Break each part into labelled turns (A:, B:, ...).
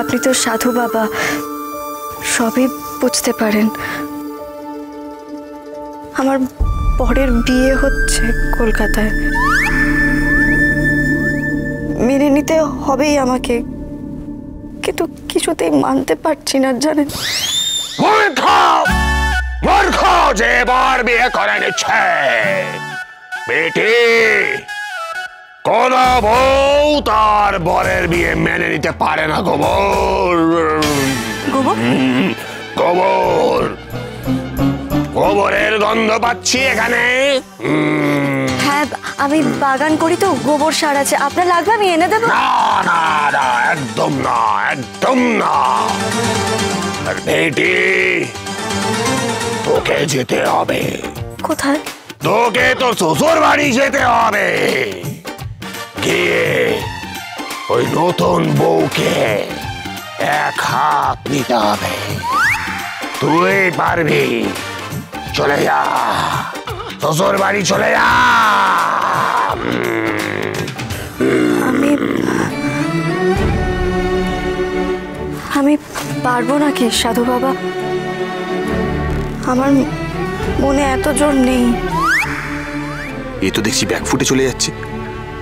A: আপনি তো সাধু বাবা, সবই বুঝতে পারেন। আমার পরের বিয়ে হচ্ছে কলকাতায়, মেনে নিতে হবেই আমাকে, কিন্তু কিছুতেই মানতে পারছি না জানেন।
B: মূর্খ যে এবার বিয়ে করে নিচ্ছে বেটি, কোন বউ তার বরের বিয়ে মেনে নিতে পারে না। গোবর
A: গোবর
B: গোবর গোবরের গন্ধ পাচ্ছি এখানে।
A: হ্যাঁ, আমি বাগান করি তো, গোবর সার আছে, আপনার লাগবে আমি এনে দেবো।
B: না না না, একদম না, একদম না। আর বেটি, তোকে যেতে হবে।
A: কোথায়?
B: তোকে তো শ্বশুর বাড়ি যেতে হবে, গিয়ে ওই নতুন বউকে এক হাত নিতে হবে। তুই পারবি, চলে যা শ্বশুর বাড়ি, চলে যা।
A: আমি পারবো নাকি সাধু বাবা? আমার মনে এত জোর নেই।
C: এ তো দেখছি ব্যাকফুটে চলে যাচ্ছে।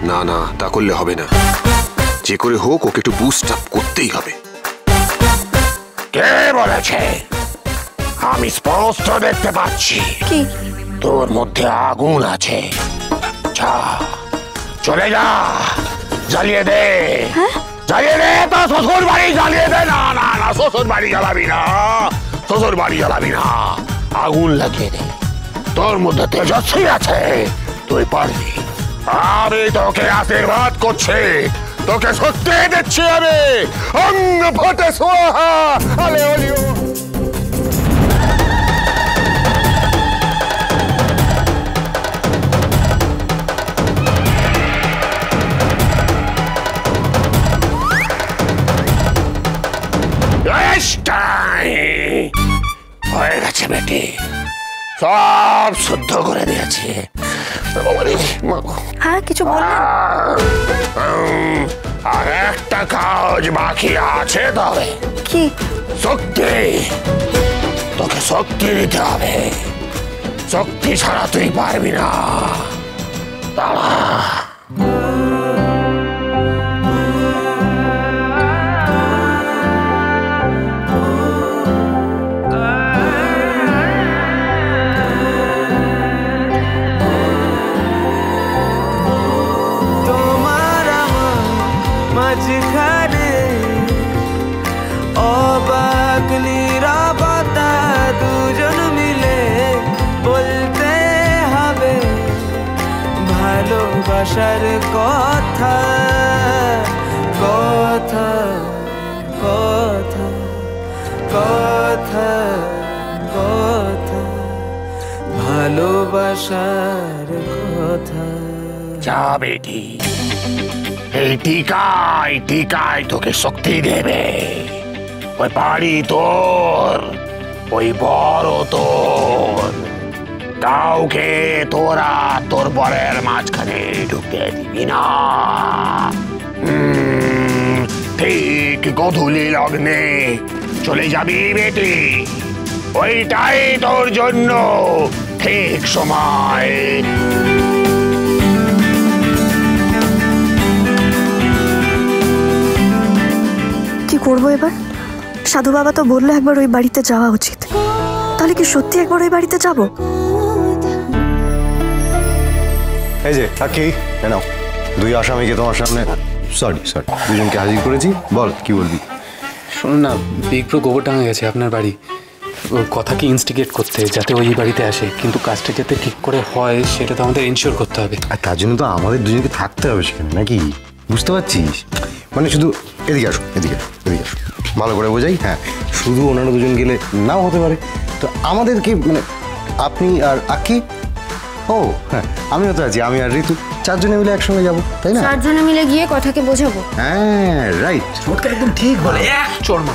C: না না, তা করলে হবে না, যে করে হোক ওকে একটু বুস্ট আপ করতেই হবে।
B: কে বলেছে? আমি স্পষ্ট দেখতে পাচ্ছি
A: কি?
B: তোর মধ্যে আগুন আছে। যা, চলে যা, জ্বালিয়ে দে। জ্বালিয়ে দে তো, শ্বশুর বাড়ি জ্বালিয়ে দে। না না না, শ্বশুর বাড়ি জ্বালাবি না, শ্বশুর বাড়ি জ্বালাবি না, আগুন লাগিয়ে দে। তোর মধ্যে তেজস্বী আছে, তুই পারবি। আমি তোকে আশীর্বাদ করছি, তোকে সত্যি দিচ্ছি আমি। অঙ্গ ফটে সোহা, আলে অলিও। হয়ে গেছে বেটি, সব শুদ্ধ করে দিয়েছি।
A: হ্যাঁ, কিছু বললেন?
B: আর একটা কাজ বাকি আছে। তবে
A: কি?
B: শক্তি, তোকে শক্তি দিতে হবে। শক্তি ছাড়া তুই পারবি না। দাঁড়া।
D: মাঝখানে অবাক নীরবতা, দুজন মিলে বলতে হবে ভালোবাসার কথা। কথা কথা কথা কথা, ভালোবাসার কথা।
B: যা বেটি, এই টিকায় টিকায় তোকে শক্তি দেবে। ওই বাড়ি তোর, ওই বড় তোর, কাউকে তোরা তোর বরের মাঝখানে ঢুকতে দিবি না। ঠিক গোধূলি লগ্নে চলে যাবি বেটি, ওইটাই তোর জন্য ঠিক সময়।
A: কি করবো এবার? সাধু বাবা তো বললো একবার ওই বাড়িতে যাওয়া উচিত, তাহলে কি সত্যি একবার ওই বাড়িতে যাব?
E: এই যে কাকি, নাও দুই আসামিকে তোমার সামনে, সরি দুজনকে হাজির করেছি। বল কি বলবি?
F: শুনুন না, বিগ ব্রো গোবর টাঙা গেছে আপনার বাড়ি, কথাকে ইনস্টিগেট করতে, যাতে ওই বাড়িতে আসে, কিন্তু কাজটা যাতে ঠিক করে হয় সেটা তো আমাদের এনশিওর করতে হবে।
E: আর তার জন্য তো আমাদের দুজনকে থাকতে হবে সেখানে, নাকি? বুঝতে পারছিস? মানে শুধু এদিকে আসো, এদিকে আসো, ভালো করে বোঝাই। হ্যাঁ, শুধু ওনারা দুজন গেলে নাও হতে পারে, তো আমাদেরকে মানে আপনি আর আকি, ও হ্যাঁ আমিও তো আছি, আমি আর ঋতু, চারজনে মিলে একসঙ্গে যাবো, তাই না?
A: চারজনে মিলে গিয়ে কথাকে বোঝাবো।
E: হ্যাঁ রাইট,
F: একদম ঠিক বলে, চর্মা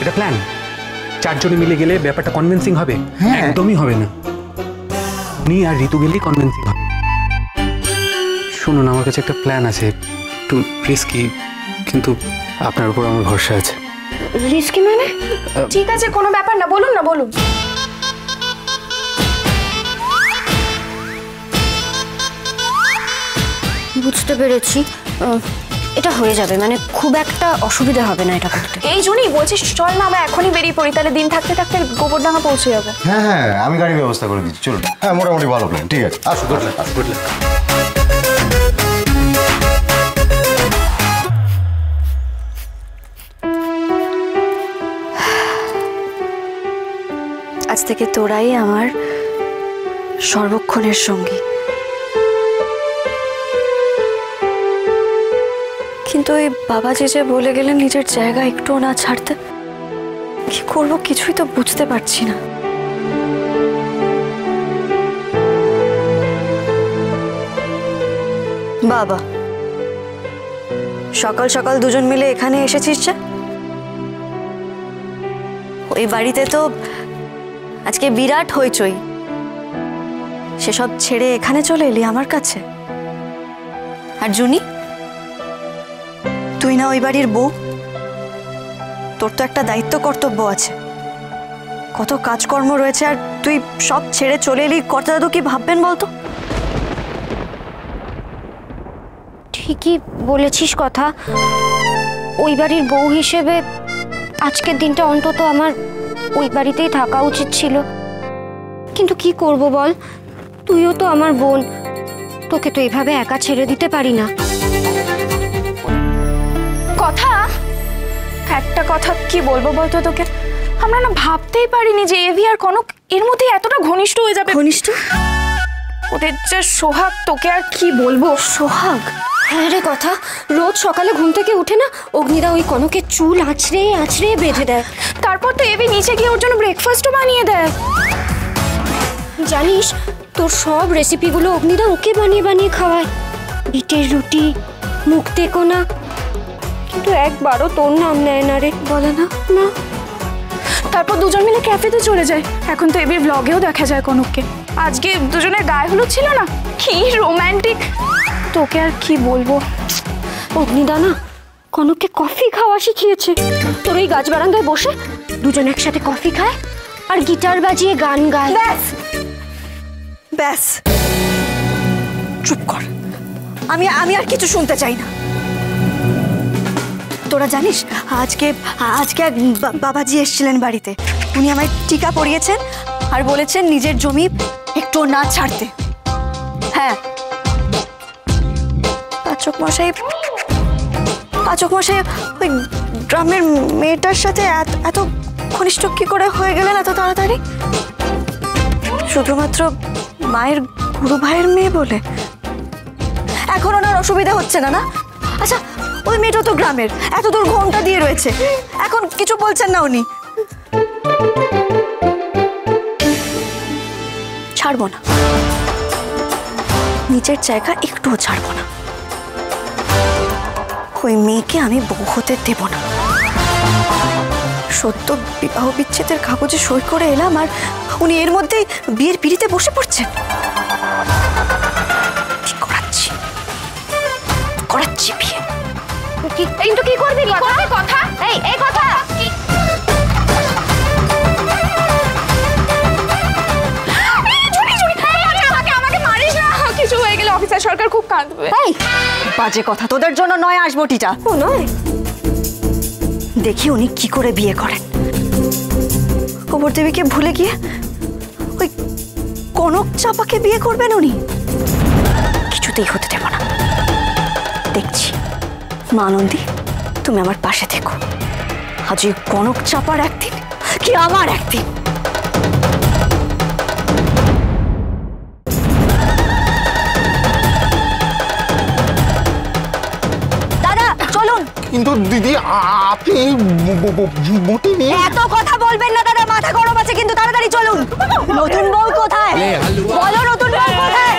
F: এটা প্ল্যান। চারজনে মিলে গেলে ব্যাপারটা কনভিন্সিং হবে? একদমই হবে না, উনি আর ঋতু গেলেই কনভিন্সিং হবে। শুনুন, আমার কাছে একটা প্ল্যান আছে, একটু রিস্কি, কিন্তু আপনার উপর আমার ভরসা আছে।
G: রিস্কি মানে? ঠিক আছে, কোনো ব্যাপার না, বলুন না, বলুন। বুঝতে পেরেছি, এটা হয়ে যাবে, মানে খুব একটা অসুবিধা হবে না এটা করতে। এই জন্যই বলছিস, চল না আমরা এখনই বেরিয়ে পড়ি, তাহলে দিন থাকতে থাকতে গোবরডাঙ্গা পৌঁছে যাবো।
E: হ্যাঁ হ্যাঁ, আমি গাড়ির ব্যবস্থা করে দিচ্ছি, চলুন। হ্যাঁ, মোটামুটি ভালো প্ল্যান, ঠিক আছে। আসো, গুড লাক, গুড লাক।
A: আজ থেকে তোরাই আমার সর্বক্ষণের সঙ্গী। কিন্তু এই বাবা যে বলে গেলেন নিজের জায়গা একটুও না ছাড়তে, কি করব কিছুই তো বুঝতে পারছি না। বাবা, সকাল সকাল দুজন মিলে এখানে এসেছিস যে? ওই বাড়িতে তো আজকে বিরাট হইচই, সেসব ছেড়ে এখানে চলে এলি আমার কাছে। আর জুনি, তুই না ওই বাড়ির বউ, তোর তো একটা দায়িত্ব কর্তব্য আছে, কত কাজকর্ম রয়েছে, আর তুই সব ছেড়ে চলে এলি। কর্তা দাদু কি ভাববেন বলতো?
G: ঠিকই বলেছিস কথা, ওই বাড়ির বউ হিসেবে আজকের দিনটা অন্তত আমার ওই বাড়িতেই থাকা উচিত ছিল। কিন্তু কি করব বল, তুইও তো আমার বোন, তোকে তো এভাবে একা ছেড়ে দিতে পারি না।
H: কথা, একটা কথা কি বলবো বলতো তোকে, আমরা না ভাবতেই পারিনি যে এভি আর কনক এর মধ্যে এতটা ঘনিষ্ঠ হয়ে যাবে।
A: ঘনিষ্ঠ?
H: ওদের যে সোহাগ, তোকে আর কি বলবো।
A: সোহাগ?
G: হ্যাঁ রে কথা, রোজ সকালে ঘুম থেকে উঠে না অগ্নিদা ওই কনকের চুল আঁচড়ে আঁচড়ে বেঁধে দেয়,
H: তারপর তো এভি নিচে গিয়ে ওর জন্য ব্রেকফাস্টও বানিয়ে দেয়।
G: জানিস তোর সব রেসিপিগুলো অগ্নিদা ওকে বানিয়ে বানিয়ে খাওয়ায়, বিটের রুটি, মুগ তেকোনা, কিন্তু একবারও তোর নাম নেয় না রে।
A: বলে না?
G: না।
H: তারপর দুজন মিলে ক্যাফেতে চলে যায়। এখন তো এবির ব্লগেও দেখা যায় কনককে। আজকে দুজনের গায়ে হলুদ ছিল না, কি রোম্যান্টিক, তোকে আর কি বলবো।
G: অগ্নিদা না কনককে কফি খাওয়া শিখিয়েছে, তোর ওই গাছ বারান্দায় বসে দুজন একসাথে কফি খায় আর গিটার বাজিয়ে গান গায়।
A: ব্যাস ব্যাস, চুপ কর, আমি আর কিছু শুনতে চাই না। তোরা জানিস আজকে এক বাবাজি এসেছিলেন বাড়িতে, উনি আমায় টিকা পরিয়েছেন আর বলেছেন নিজের জমি একটু না ছাড়তে। হ্যাঁ, পাচক মশাই ওই গ্রামের মেয়েটার সাথে এত ঘনিষ্ঠ কি করে হয়ে গেলেন এত তাড়াতাড়ি? শুধুমাত্র মায়ের গুরু ভাইয়ের মেয়ে বলে? এখন ওনার অসুবিধা হচ্ছে না? না, আচ্ছা ওই মেয়েটা তো গ্রামের, এত দূর ঘোমটা দিয়ে রয়েছে, এখন কিছু বলছেন না উনি? ছাড়বো না, নিজের জায়গা একটুও ছাড়বো না। ওই মেয়েকে আমি বউ হতে দেব না। সত্য বিবাহ বিচ্ছেদের কাগজে সই করে এলাম আর উনি এর মধ্যেই বিয়ের পিড়িতে বসে পড়ছেন। কি করাচ্ছি বিয়ে।
G: কিন্তু কি করবি কথা? এই কথা,
H: আমাকে মারিস না, কিছু হয়ে গেলে অফিসার সরকার খুব কাঁদবে।
A: এই বাজে কথা, তোদের জন্য নয় আসবো টিটা।
G: ও নয়,
A: দেখি উনি কি করে বিয়ে করেন। গোবর দেবীকে ভুলে গিয়ে ওই কনক চাপাকে বিয়ে করবেন উনি? কিছুতেই হতে দেব না। দেখছি মা আনন্দী, তুমি আমার পাশে থেকো। আজ ওই কনক চাপার একদিন কি আমার একদিন। দাদা চলুন।
B: কিন্তু দিদি আপনি বটি নিয়ে
A: এত কথা বলবেন না দাদা, মাথা গরম আছে, কিন্তু তাড়াতাড়ি চলুন। নতুন বউ কোথায়? বলো নতুন বউ কোথায়?